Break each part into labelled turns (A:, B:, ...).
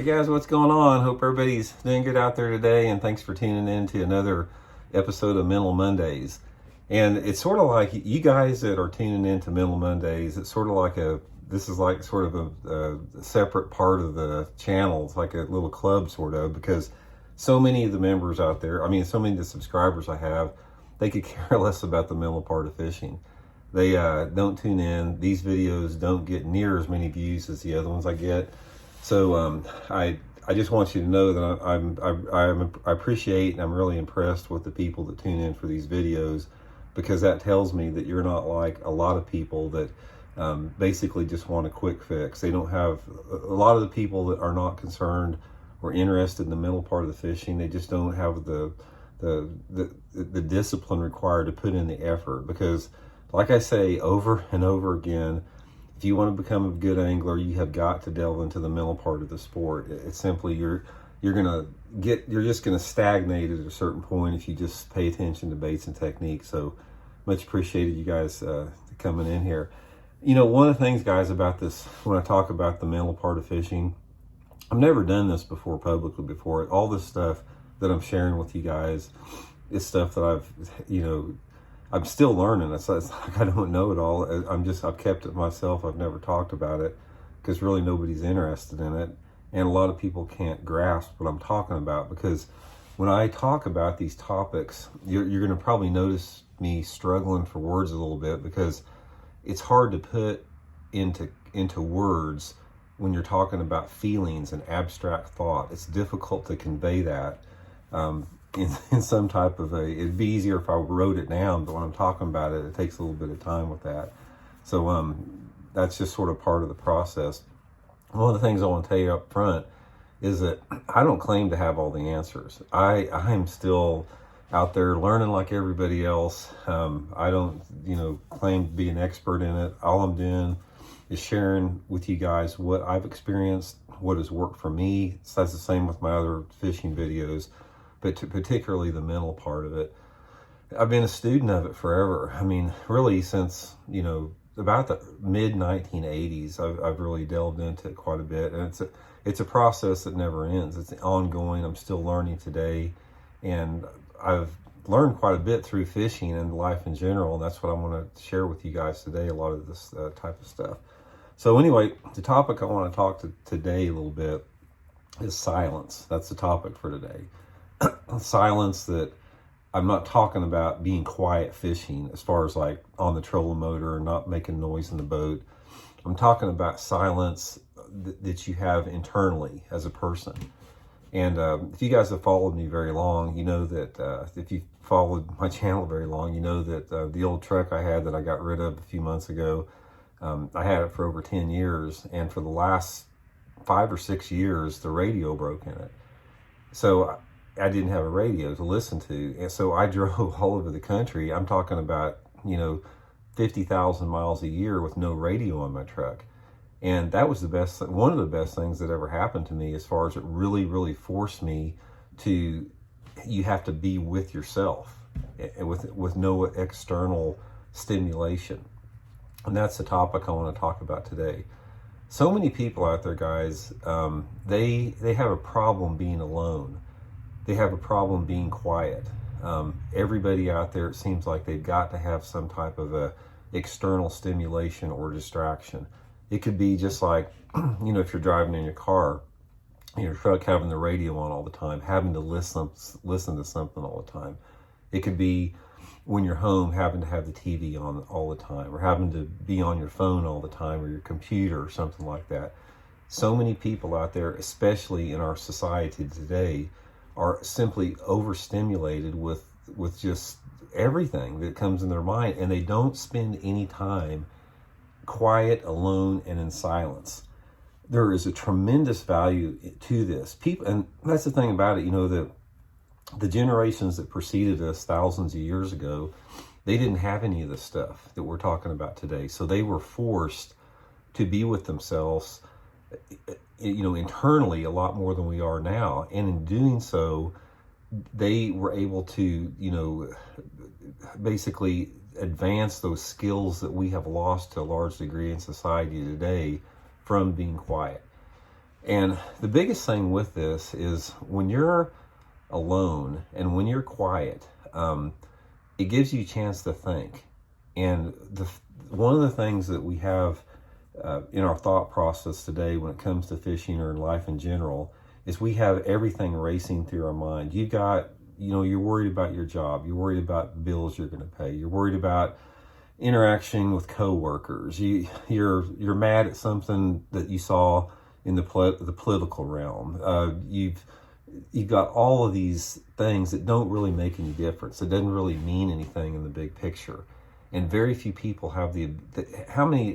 A: Hey guys, what's going on? Hope everybody's doing good out there today, and thanks for tuning in to another episode of Mental Mondays. And it's sort of like you guys that are tuning in to Mental Mondays, it's sort of like this is like sort of a separate part of the channel. It's like a little club sort of, because so many of the members out there, so many of the subscribers I have, they could care less about the mental part of fishing. They don't tune in. These videos don't get near as many views as the other ones I get. So I just want you to know that I appreciate and I'm really impressed with the people that tune in for these videos, because that tells me that you're not like a lot of people that basically just want a quick fix. They don't have a lot of the people that are not concerned or interested in the mental part of the fishing. They just don't have the discipline required to put in the effort, because like I say over and over again, if you want to become a good angler, you have got to delve into the mental part of the sport. It's simply you're just gonna stagnate at a certain point if you just pay attention to baits and techniques. So much appreciated you guys coming in here. You know, one of the things, guys, about this, when I talk about the mental part of fishing, I've never done this before publicly before. All this stuff that I'm sharing with you guys is stuff that I'm still learning. It's like I don't know it all. I've kept it myself. I've never talked about it because really nobody's interested in it. And a lot of people can't grasp what I'm talking about, because when I talk about these topics, you're going to probably notice me struggling for words a little bit, because it's hard to put into words when you're talking about feelings and abstract thought. It's difficult to convey that. In some type of it'd be easier if I wrote it down, but when I'm talking about it, it takes a little bit of time with that. So that's just sort of part of the process. One of the things I want to tell you up front is that I don't claim to have all the answers. I'm still out there learning like everybody else. I don't, claim to be an expert in it. All I'm doing is sharing with you guys what I've experienced, what has worked for me. So that's the same with my other fishing videos, but particularly the mental part of it. I've been a student of it forever. Really since, about the mid 1980s, I've really delved into it quite a bit. And it's a process that never ends. It's ongoing. I'm still learning today. And I've learned quite a bit through fishing and life in general. And that's what I want to share with you guys today, a lot of this type of stuff. So anyway, the topic I want to talk to today a little bit is silence. That's the topic for today. Silence. That I'm not talking about being quiet fishing as far as like on the trolling motor and not making noise in the boat. I'm talking about silence that you have internally as a person. And if you guys have followed me very long, you know that if you followed my channel very long, you know that the old truck I had that I got rid of a few months ago, I had it for over 10 years. And for the last 5 or 6 years, the radio broke in it. So I didn't have a radio to listen to. And so I drove all over the country. I'm talking about, 50,000 miles a year with no radio on my truck. And that was one of the best things that ever happened to me, as far as it really, really forced me to, you have to be with yourself and with no external stimulation. And that's the topic I want to talk about today. So many people out there, guys, they have a problem being alone. They have a problem being quiet. Everybody out there, it seems like they've got to have some type of a external stimulation or distraction. It could be just like, if you're driving in your car, in your truck, having the radio on all the time, having to listen to something all the time. It could be when you're home, having to have the TV on all the time, or having to be on your phone all the time, or your computer, or something like that. So many people out there, especially in our society today, are simply overstimulated with just everything that comes in their mind, and they don't spend any time quiet, alone, and in silence. There is a tremendous value to this. People, and that's the thing about it, that the generations that preceded us thousands of years ago, they didn't have any of the stuff that we're talking about today. So they were forced to be with themselves, internally a lot more than we are now. And in doing so, they were able to, basically advance those skills that we have lost to a large degree in society today from being quiet. And the biggest thing with this is when you're alone and when you're quiet, it gives you a chance to think. And one of the things that we have in our thought process today when it comes to fishing or in life in general is we have everything racing through our mind. You got, you're worried about your job. You're worried about bills you're going to pay. You're worried about interaction with coworkers. You're mad at something that you saw in the political realm. You've got all of these things that don't really make any difference. It doesn't really mean anything in the big picture. And very few people have how many,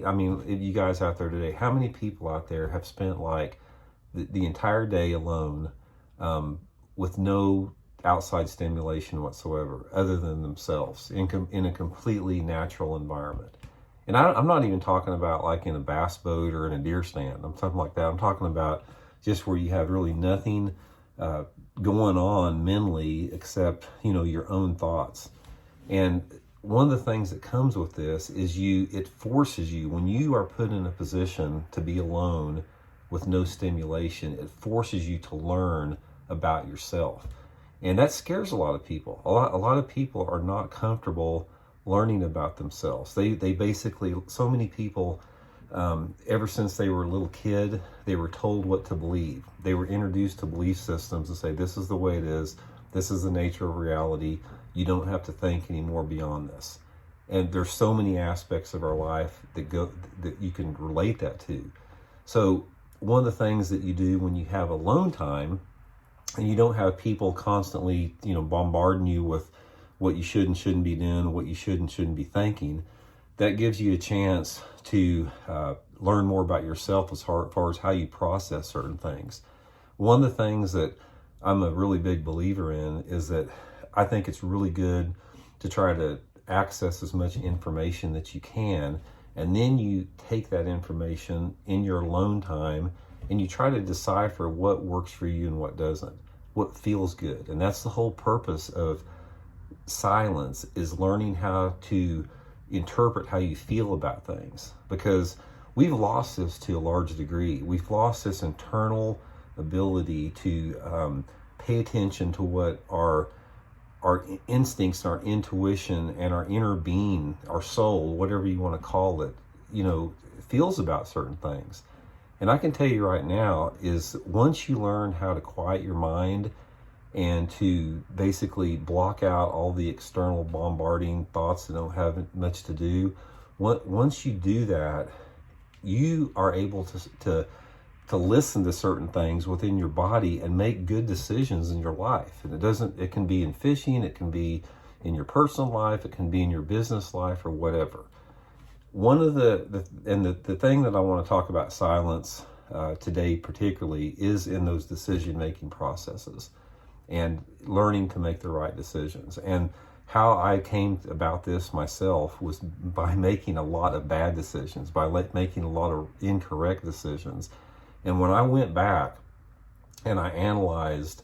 A: you guys out there today, how many people out there have spent like the entire day alone with no outside stimulation whatsoever other than themselves in a completely natural environment? And I'm not even talking about like in a bass boat or in a deer stand. I'm talking like that. I'm talking about just where you have really nothing going on mentally except, your own thoughts. And one of the things that comes with this is it forces you, when you are put in a position to be alone with no stimulation, it forces you to learn about yourself. And that scares a lot of people. A lot of people are not comfortable learning about themselves. They basically, so many people, ever since they were a little kid, they were told what to believe. They were introduced to belief systems and say, this is the way it is. This is the nature of reality. You don't have to think anymore beyond this. And there's so many aspects of our life that you can relate that to. So one of the things that you do when you have alone time and you don't have people constantly, bombarding you with what you should and shouldn't be doing, what you should and shouldn't be thinking, that gives you a chance to learn more about yourself as far as how you process certain things. One of the things that I'm a really big believer in is that I think it's really good to try to access as much information that you can, and then you take that information in your alone time and you try to decipher what works for you and what doesn't, what feels good. And that's the whole purpose of silence, is learning how to interpret how you feel about things, because we've lost this to a large degree. We've lost this internal ability to pay attention to what our instincts, our intuition, and our inner being, our soul, whatever you want to call it, feels about certain things. And I can tell you right now is once you learn how to quiet your mind and to basically block out all the external bombarding thoughts that don't have much to do, once you do that, you are able to listen to certain things within your body and make good decisions in your life. And it can be in fishing, it can be in your personal life, it can be in your business life, or whatever. One of the thing that I want to talk about silence today particularly is in those decision-making processes and learning to make the right decisions. And how I came about this myself was by making a lot of bad decisions, by making a lot of incorrect decisions. And when I went back and I analyzed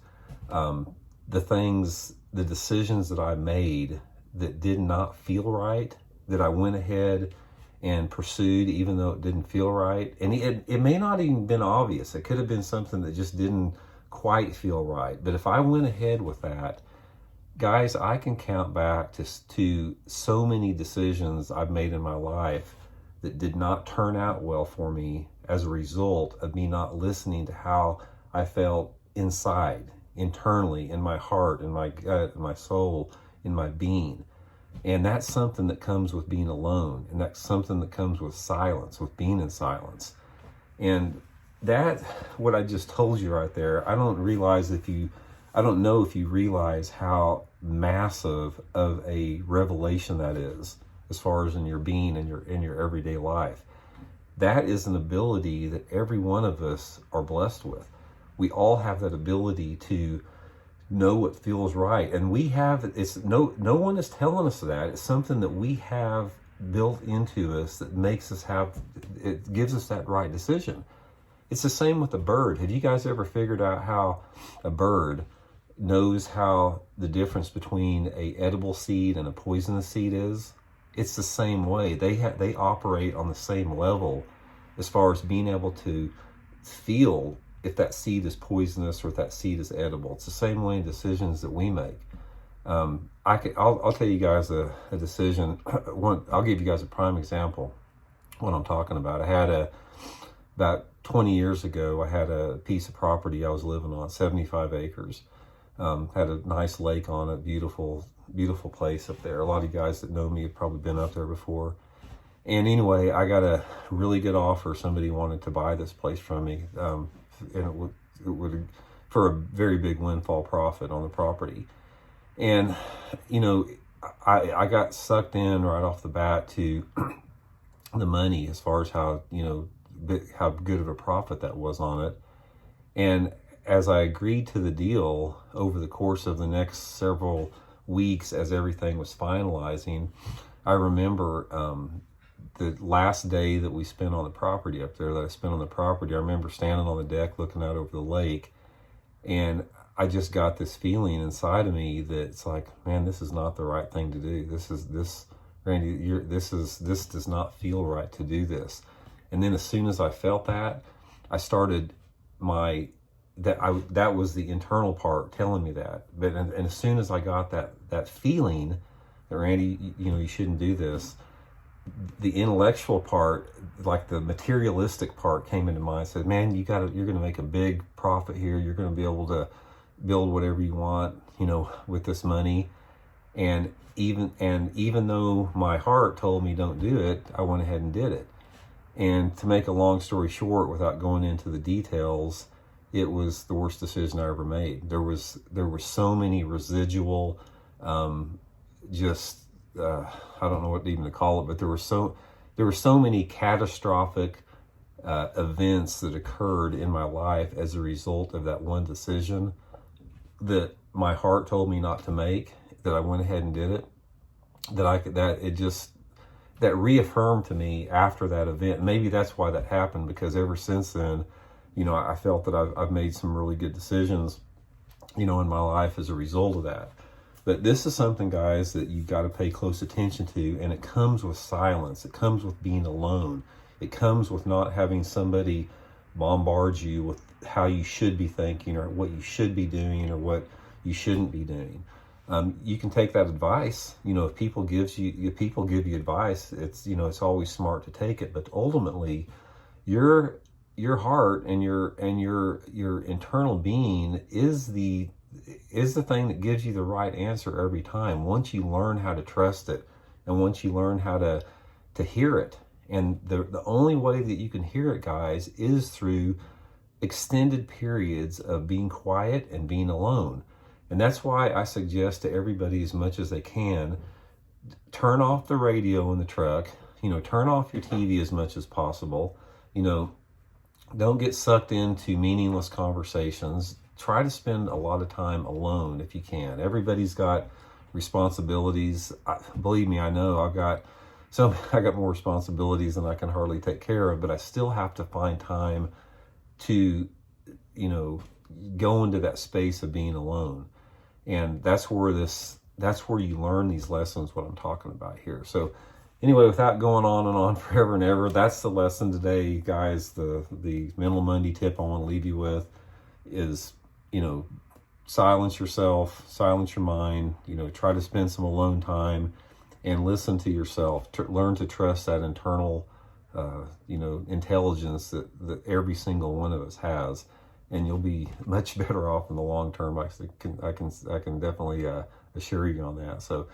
A: the decisions that I made that did not feel right, that I went ahead and pursued even though it didn't feel right, and it may not even been obvious. It could have been something that just didn't quite feel right. But if I went ahead with that, guys, I can count back to so many decisions I've made in my life that did not turn out well for me as a result of me not listening to how I felt inside, internally, in my heart, in my gut, in my soul, in my being. And that's something that comes with being alone. And that's something that comes with silence, with being in silence. And that, what I just told you right there, I don't know if you realize how massive of a revelation that is as far as in your being and in your everyday life. That is an ability that every one of us are blessed with. We all have that ability to know what feels right. And no one is telling us that. It's something that we have built into us that it gives us that right decision. It's the same with a bird. Have you guys ever figured out how a bird knows how the difference between a edible seed and a poisonous seed is? It's the same way. They operate on the same level as far as being able to feel if that seed is poisonous or if that seed is edible. It's the same way in decisions that we make. I'll tell you guys a decision. I'll give you guys a prime example what I'm talking about. About 20 years ago, I had a piece of property I was living on, 75 acres. Had a nice lake on it, beautiful place up there. A lot of you guys that know me have probably been up there before. And anyway, I got a really good offer. Somebody wanted to buy this place from me, and it would for a very big windfall profit on the property. And I got sucked in right off the bat to the money as far as how good of a profit that was on it. And as I agreed to the deal over the course of the next several weeks, as everything was finalizing, I remember the last day that we spent on the property up there, that I spent on the property, I remember standing on the deck looking out over the lake, and I just got this feeling inside of me that it's like, man, this is not the right thing to do. Randy, this does not feel right to do this. And then as soon as I felt that, I started that was the internal part telling me that. But and as soon as I got that feeling that, Randy, you shouldn't do this, the intellectual part, like the materialistic part, came into mind. Said, man, you're going to make a big profit here. You're going to be able to build whatever you want, with this money. And even though my heart told me don't do it, I went ahead and did it. And to make a long story short, without going into the details, it was the worst decision I ever made. There were so many residual, I don't know what even to call it, but there were so many catastrophic events that occurred in my life as a result of that one decision that my heart told me not to make, that I went ahead and did it, that reaffirmed to me after that event. Maybe that's why that happened, because ever since then, I felt that I've made some really good decisions, in my life as a result of that. But this is something, guys, that you've got to pay close attention to, and it comes with silence. It comes with being alone. It comes with not having somebody bombard you with how you should be thinking or what you should be doing or what you shouldn't be doing. You can take that advice. If people give you advice, it's always smart to take it. But ultimately, your heart and your internal being is the thing that gives you the right answer every time. Once you learn how to trust it, and once you learn how to hear it, and the only way that you can hear it, guys, is through extended periods of being quiet and being alone. And that's why I suggest to everybody, as much as they can, turn off the radio in the truck, turn off your TV as much as possible, don't get sucked into meaningless conversations. Try to spend a lot of time alone if you can. Everybody's got responsibilities. Believe me, I know I got more responsibilities than I can hardly take care of, but I still have to find time to, go into that space of being alone. And that's where you learn these lessons, what I'm talking about here. So anyway, without going on and on forever and ever, that's the lesson today, guys. The Mental Monday tip I want to leave you with is, silence yourself, silence your mind, try to spend some alone time and listen to yourself. Learn to trust that internal, intelligence that every single one of us has. And you'll be much better off in the long term. I can definitely assure you on that. So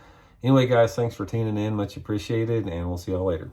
A: anyway, guys, thanks for tuning in. Much appreciated, and we'll see y'all later.